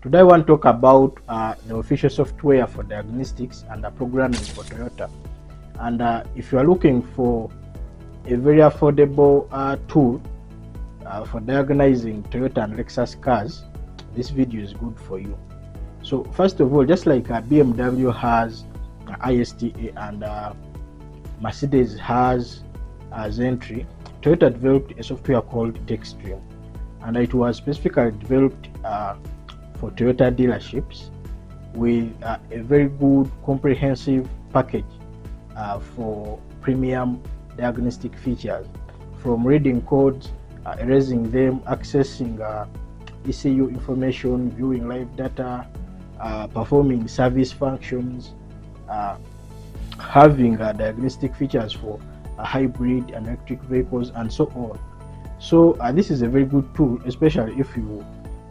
Today I want to talk about the official software for diagnostics and programming for Toyota. And if you are looking for a very affordable tool for diagnosing Toyota and Lexus cars, this video is good for you. So first of all, just like BMW has ISTA and Mercedes has Zentry, Toyota developed a software called TechStream, and it was specifically developed for Toyota dealerships with a very good comprehensive package for premium diagnostic features, from reading codes, erasing them, accessing ECU information, viewing live data, performing service functions, having diagnostic features for hybrid and electric vehicles, and so on. So this is a very good tool, especially if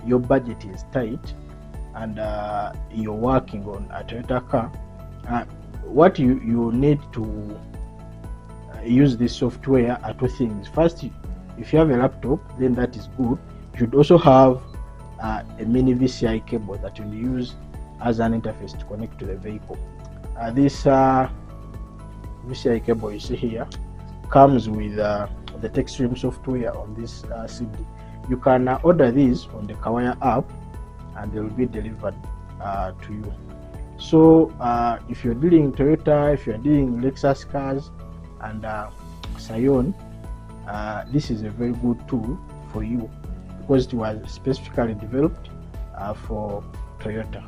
your budget is tight and you're working on a Toyota car. What you need to use this software are two things. First, if you have a laptop, then that is good. You should also have a mini VCI cable that you'll use as an interface to connect to the vehicle. This VCI cable you see here comes with the TechStream software on this CD. You can order these on the Kawaya app and they will be delivered to you. So if you're dealing Toyota, if you're dealing Lexus cars and Scion, this is a very good tool for you because it was specifically developed for Toyota.